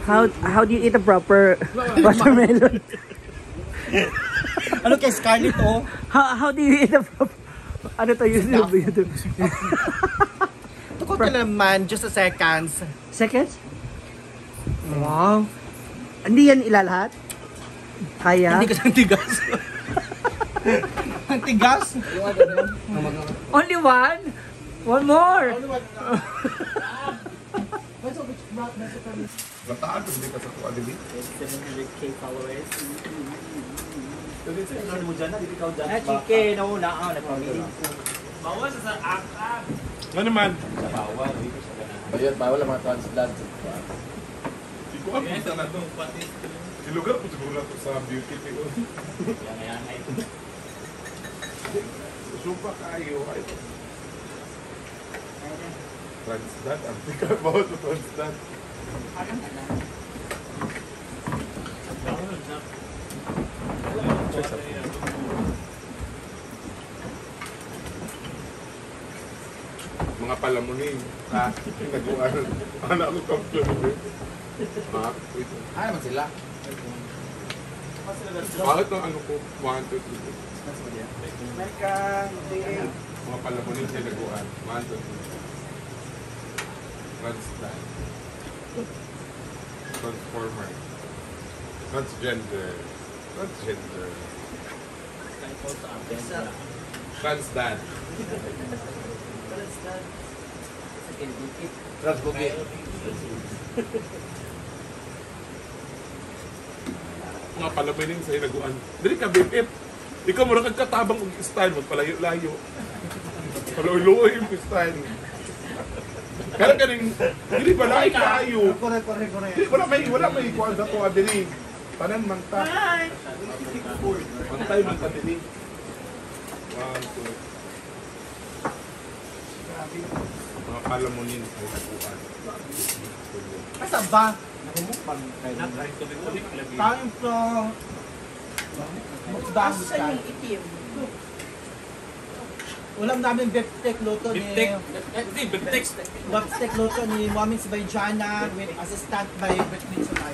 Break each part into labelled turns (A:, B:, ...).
A: How do you eat a proper watermelon?
B: Ano kay Scarlett oh?
A: How do you eat a proper... Ano to? YouTube.
B: Tukot ka naman, just a seconds.
A: Seconds? Wow. Hindi yan ilalahat? Kaya?
B: Hindi ka ng tigas. Ang tigas?
A: Only one? One more!
C: Bataan ko hindi ka sa kuha din.
B: 700k followers.
A: Chicken, no, na nagpamilin ko.
D: Bawas sa akak.
C: Ano naman?
D: Sa bawal, dito sa
E: Ayun, bawal ang mga transplant.
C: Hindi ko alam sa nato. Ilugar ko siguro nato sa beauty ko.
D: Yan ay.
C: Supa kayo. Transdat. Ang tika bawat sa transdat. Mga palamunin. Naguan. Anak ko kampiyon.
E: Ay, naman sila.
C: Bakit ang ano ko? 1, 2, 3. Mga palamunin sa naguan. 1, 2, 3. Transdat. Transformer. Transgender. Transdad.
E: Transbukit.
C: Mga palamunin sa naguan. Dili ka bipip. Ikaw mo rin katabang og style. Magpalayo-layo. Palayo-layo yung style. Kaya kaning dili ba lahi kayo? Correct. Wala may kuan sa to adili. Tanan man ta. Antay man ta dili. 1, 2. Mga palamunin sa naguan.
B: Asa ba? Time to mukbang ka. Ulam namin beefsteak luto ni beefsteak luto ni Mommy Sbayjana with assistant by Britney Sulay.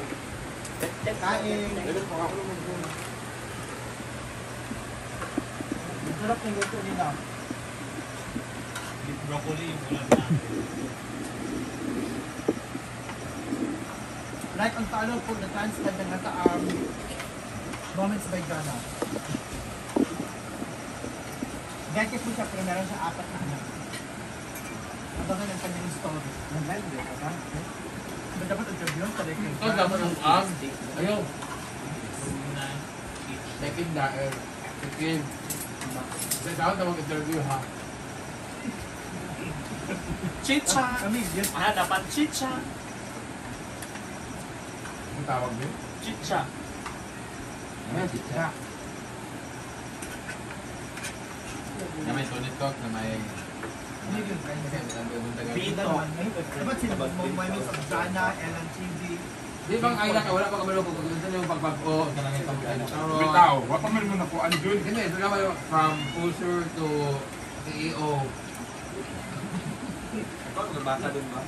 B: Kain. Sarap ng luto nila.
D: Broccoli yung ulam na.
B: Like ang talo po na translate na nasa Moments by Jana. Ganyan po siya pero meron siya 4 na anak. Abangan ang kanyang story. Nag-live yun ka ba? Dapat interview sa record.
E: Ito, dapat ang Ayaw. Second daer. Second. Sa tawag na mag-interview ha.
D: Chicha.
B: Yes.
D: Dapat chicha.
E: Ang tawag din?
D: Chicha.
E: Ano chicha? Na may Tony Talk, na may...
B: Bito. Dapat sila Moments of Jana, Ellen TV.
E: Di bang ay ka wala pa kabalo ko kung saan yung pagbago sa lang itong ano.
C: Bitaw, wa pa man mo na kuan dun.
E: Hindi, ito naman from pusher to CEO.
D: Ikaw, magbasa dun ba?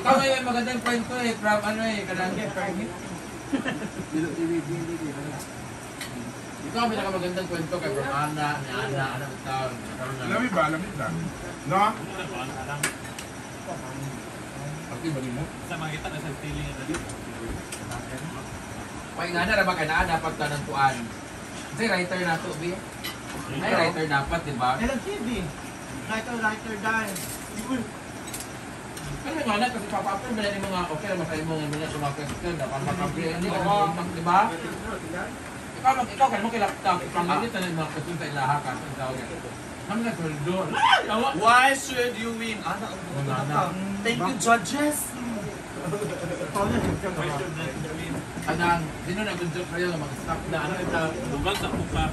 E: Ikaw may magandang kwento eh, from ano eh, kanang ikaw may nakamagandang kwento kay from Ana, ni Ana, anong taon.
C: Lamig lang. No? Pati ba mo?
D: Sa mga kita, nasa feeling na dito.
E: Pahinga na ba ka na, dapat ka ng kuan. Kasi writer na to, Bi. Ay, writer dapat, di ba?
B: Ellen TV. Writer dahil.
E: Kasi nga na, kasi papapin ba yung mga, okay, masaya mo nga sa mga question, dapat makapin, hindi ka nag-impact, di ba? Ikaw ka naman kay laptop, ipangit na yung mga question sa ilahakan, ang tawag yan. Kami na sweldo.
D: Why should you win? Thank you, judges.
E: Anang, sino na good job kayo na mag-stop na ano ito?
D: Bugang sa kuka.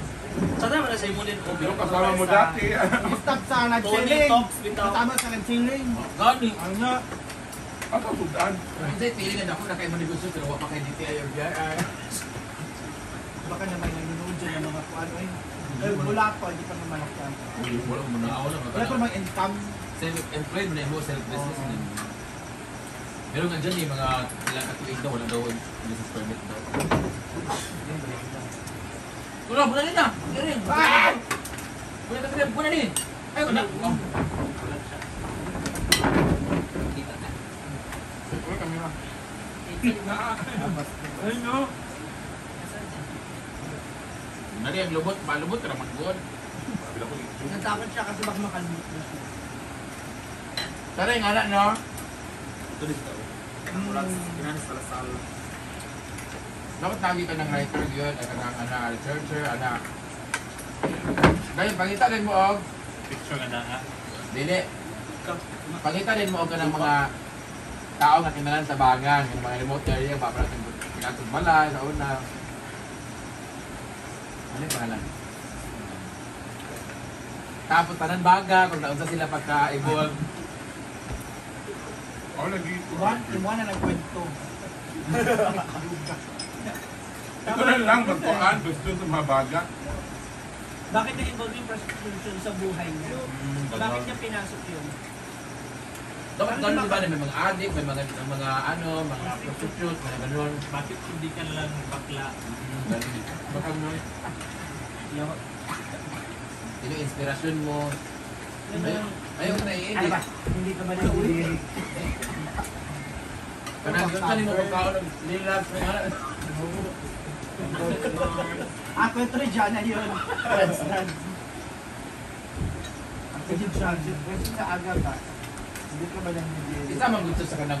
D: Sana mo na sa imunin ko.
C: Yung kasama mo dati.
B: Stop sa
D: Tony
B: nag-chilling.
D: Talks bitaw.
B: Tama sa nag-chilling.
D: Gani.
B: Ano nga?
C: Ang kabudan.
E: Hindi, tingin ako na kayo manegosyo pero wala pa kayo DTI or BIR.
B: Baka naman nanonood dyan ng mga kuan. Ay, wala pa, hindi pa naman ako.
E: Wala mo na ako na
B: Wala pa namang income.
E: Self-employed mo na mo, self-business na mo. Meron nga dyan eh, mga ilang katuig daw, walang daw business permit daw. Wala, muna rin na! Hindi rin! Muna rin! Ay, wala!
C: Wala kami na.
B: Ayun no?
E: Muna rin, lubot, malubot ka naman doon.
B: Natakot siya kasi baka makalimut na siya.
E: Tara yung anak, no? Dapat lagi ka ng writer yun, ay ka ng researcher, anak. Dahil pangita din mo og
D: Picture nga na ha.
E: dili. Pangita din mo og ka ng mga tao nga kinalan sa bangan, yung mga remote area, baka natin pinatong balay sa una. Ano yung pangalan? Tapos tanan baga, kung naunsa sila pagka-evolve.
C: Ako lagi.
B: Iwan na nagkwento.
C: Ito na lang, magpuan, gusto sa mga baga.
B: Bakit na-involve yung prostitution sa buhay niya? Bakit niya pinasok yun?
E: Dapat ganun diba na may mga addict, may mga ano, mga prostitute, mga ganun.
D: Bakit hindi ka lang bakla?
E: Ganun. Baka mo, yun yung inspirasyon mo. Ayaw ko na
B: Ano
E: i-edit.
B: ba? Hindi ka ba nag-lyric?
E: Kanang yun kanino pagkaon ng lilab.
B: Kwento rin dyan na yun. Friends. Ang pwede siya. Pwede sa aga ka. Hindi ka ba nag-lyric?
E: Isa man gusto sa kanyang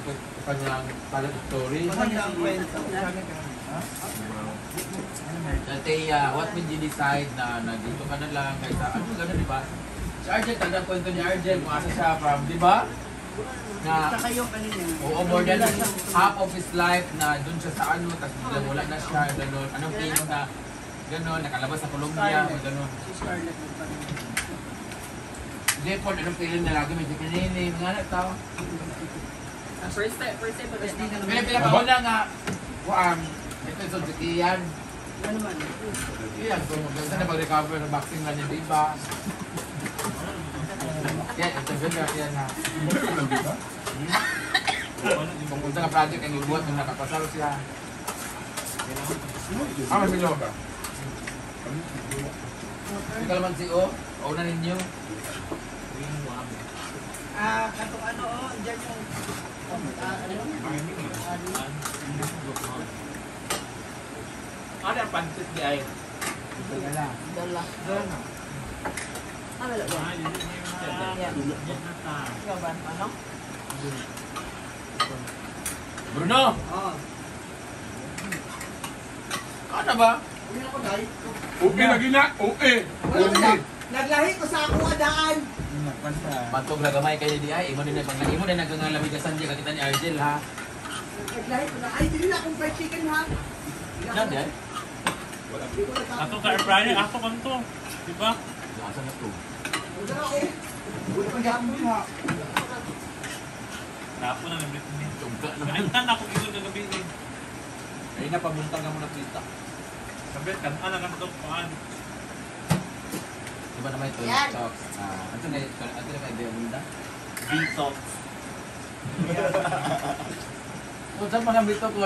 E: palat story.
B: Maganda ang kwento.
E: Dati, what made you decide na dito ka na lang, kaysa ano gano'n, di ba? Si Arjen, tanda kwento ni Arjen, kung asa siya from, di ba? Na,
B: Saka yung kanina.
E: oo, more than half of his life na dun siya sa ano, tapos biglang wala na siya, gano'n. Anong feeling na, gano'n, nakalabas sa Colombia, o gano'n.
B: Si Scarlett yung kanina.
E: Jepon, anong feeling na lagi may chikinini, mga anak tao.
F: First time pa rin.
E: Pila ka una nga, ito yung Kian.
B: Ano naman?
E: Kian, kung maganda na mag-recover ng boxing na niya, di ba? Yan, ito ganda, Kian ha. Kung unsa nga project ang ibuhat nung nakapasal siya. May milyo ka? Hindi ka naman si O, una ninyo.
B: Katong ano, dyan yung...
D: Ano ang pansit di ay?
B: Dala.
F: Dala. Ah, wala ba? Yan. Ikaw ba? Ano?
E: Bruno!
B: Oo.
E: Ano ba?
B: Uwi ako, Day.
C: Uke lagi na, uke. Uke.
B: Naglahi ko sa ako adaan.
E: Pantog na gamay kayo di ay, imo din na imo din nagangalabigasan di kakita ni Argel ha.
B: Naglahi ko na. Ay, dili na akong fried chicken, ha?
E: Ano di ay?
D: Ato ka air fryer, ato kan to. Di ba?
E: Asa na to?
B: Wala eh. Wala pa gamon, ha?
D: Napo na nabit ni.
E: Tugka na.
D: Kantan ako ito kagabi ni.
E: Ay napabuntang ka mo na kita.
D: Sabi kantan na kanto paan.
E: Di ba naman ito?
F: Yan.
E: Talks. Ano na may idea bunda?
D: Detox.
E: Kung saan mga bito ko?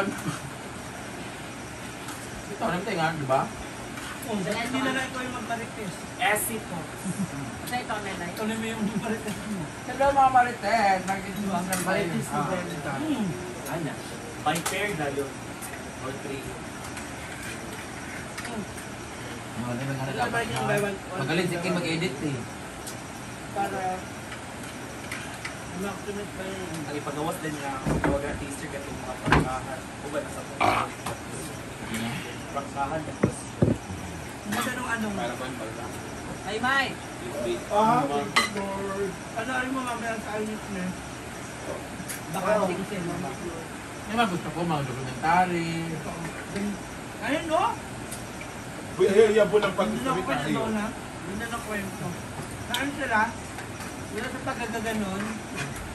E: Ito, alam tayo nga, di ba?
B: Hindi na lang ko yung magparites.
D: Acito.
F: Sa ito, nanay.
B: Ito na yung magparites mo.
E: Hello mga Marites! Nagkikisuan na
B: Marites na benta.
D: Ana. By pair dalo. Or three.
E: Mga naman nga
B: Wala ba yung buy one?
E: Magaling si Kim mag-edit eh.
B: Para... Maximate ba yung...
D: Ang ipagawas din niya ang mga teaser ka itong mga pangkahan. O ba nasa pangkahan? Pangkahan tapos
B: Matanong anong...
D: para ba pala?
F: Ay, May!
B: Thank you, Lord. Ano rin mo mamaya sa ayos na? Baka hindi siya, no?
E: Yung mga gusto ko, mga dokumentary.
B: Ayun, no?
C: Buya po ng
B: Hindi na
C: pag-sabi
B: kwento
C: tayo.
B: na. Hindi na nakwento. Saan sila? Sila sa pagkagaganon,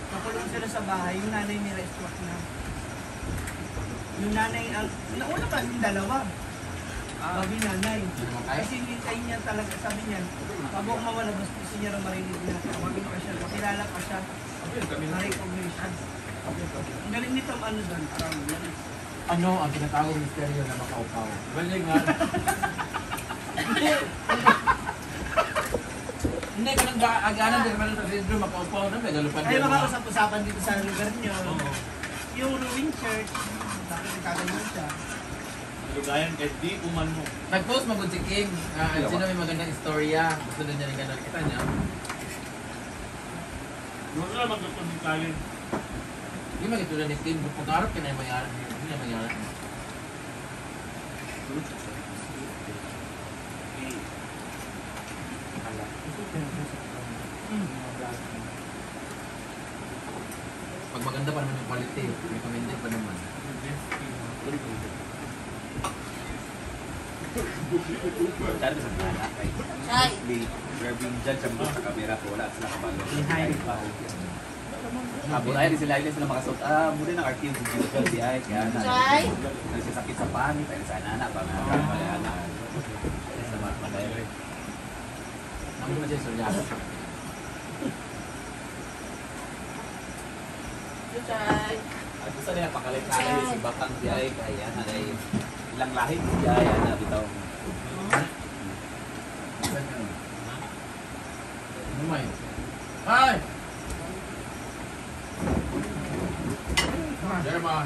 B: nakulong sila sa bahay, yung nanay nila iswak na. Yung nanay, nauna pa yung dalawa. Sabi nanay. Kasi hinintay niya talaga, sabi niya, pabok mawala, gusto niya na marinig na. Tawagin pa siya, makilala pa siya. Na-recognition. Ang galing nito ang ano doon, parang yan.
E: Ano ang tinatawag misteryo na makaupaw? Balik nga. Hindi ka nang aganan din naman sa syndrome makaupaw na may galupan
B: Ay,
E: din.
B: makakasap-usapan dito sa lugar niyo. Yung Ruin Church, bakit nagkaganon siya?
D: Lugayan, kahit di uman mo.
E: Nag-post magod si King. Sino may magandang istorya? Gusto na niya rin ganun. Kita niya.
D: Huwag na magkakunikayin.
E: Hindi magitulan ni King. Kung pag-arap ka na yung mayaran. Hindi na mayaran. Pag maganda pa naman yung quality, recommended pa naman.
G: Dati sa mga kay grabbing dyan sa mga kamera ko wala sila kabalo. Ay, di sila makasuot. Muna ng RTO si Judel di ay kaya na. Nagsasakit sa panit ay sa anak ba nga anak. Sa mga madayre.
E: Namun na siya istorya.
G: At gusto nila pakalit-kalit si Batang di ay kaya na ay ilang lahit di ay na bitaw.
E: Lumay. Hi! There, ma.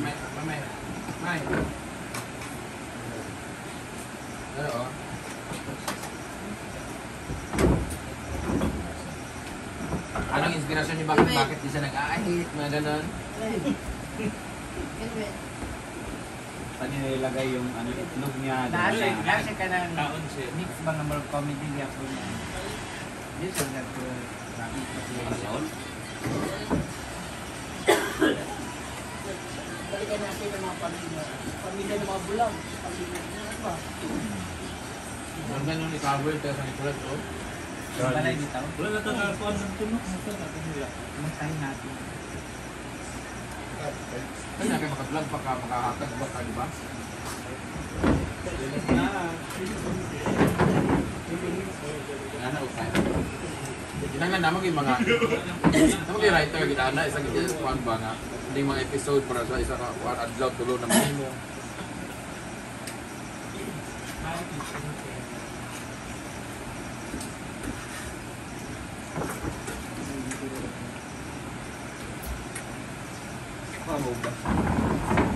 E: May. There, oh. Anong inspirasyon niyo bakit di siya nag-aahit, mga ganon?
G: Saan niya nilagay yung ano itlog niya?
B: Nasa ka ng
D: Taon siya.
B: mix ba ng mga comedy niya po niya? This is not good.
G: Pasyon?
F: Balikan natin ang mga pamilya. Pamilya ng mga bulang. Pamilya ng mga ba?
E: Ang ganon ni cover ito sa Nicolas, oh.
B: Balay dito.
D: Wala na tagakuan ng tunok. Ito natin nila.
B: Masahin natin.
E: Kasi na kayo makablog pa ka, makahakad ba ka, di ba? Ano, okay. Ginangan naman yung mga naman yung writer, ginana, isang kuhan ba nga hindi mga episode para sa isa ka kuhan adlaw tulo na mo.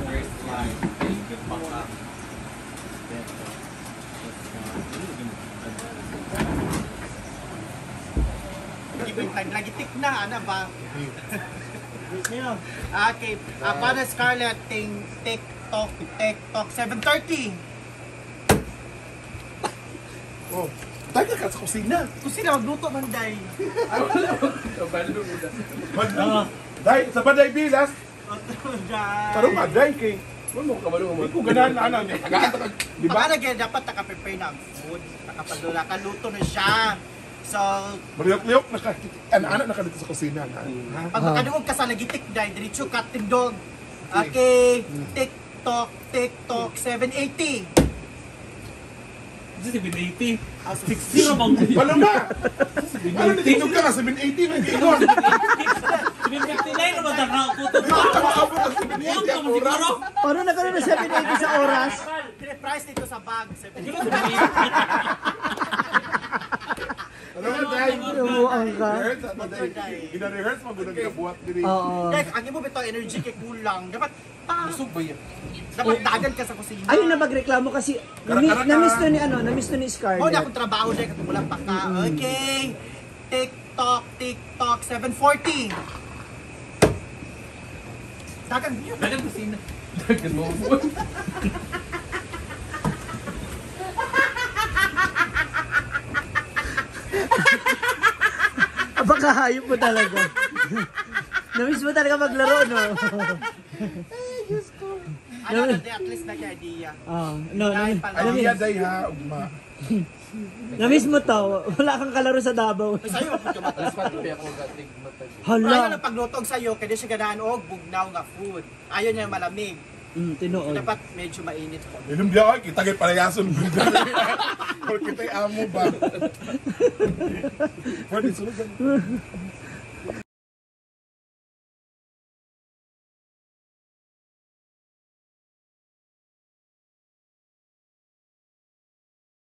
G: First line. Baka.
B: Nagitik na, ano ba? Okay, para Scarlett, TikTok 7:30.
C: Oh, taga ka sa kusina.
B: Kung sila magluto man, day.
C: Day, sa baday bilas. Karong aday kay. Ano ka ba mo? Kung ganahan na anak niya.
B: Di ba? Dapat naka-prepare na ang food. Nakapadula, kaluto na siya. So,
C: Mariok-liok na ka. Anak na ka dito sa kusina. Ha?
B: pag makaduog ka sa nagitik, day, diretso ka tindog. Okay, TikTok 780.
D: Ito si 780.
B: 60
D: bang?
C: Wala na! Ano natinog ka na? 780 na gingon!
D: 759 naman na puto.
C: Makaabot ang 780 ang oras!
A: Paano nagkaroon na 780 sa oras?
B: Price dito sa bag, 780.
C: Ano nga, Day?
A: Umuang ka.
C: Gina-rehearse mo gano'n kabuhat diri.
A: Oo.
B: Kaya ang imo bitaw energy kay kulang. Dapat
C: Busog ba yan?
B: dapat dagan ka sa kusina.
A: Ayun na magreklamo kasi na-miss to ni
B: Oh,
A: Scarlett.
B: na akong trabaho dyan katong walang baka. Okay. TikTok 740. Dagan niyo.
D: Dagan kusina.
E: Dagan mo.
A: Apakahayop mo talaga. Na-miss mo talaga maglaro, no?
B: Ano na at least nag-idea.
A: No,
C: Idea, Day, ha? Ugma.
A: na-miss mo to. Wala kang kalaro sa Davao.
B: Sa'yo,
E: Alas 4 ako gating matay.
B: ayaw
A: Hala.
B: na paglutog sa'yo, kaya siya ganahan og bugnaw nga food. Ayaw niya malamig.
A: Tinuod.
B: Dapat medyo mainit po.
C: Inumbya ko, kita kay palayason. Or kita'y amo ba? Pwede, sunod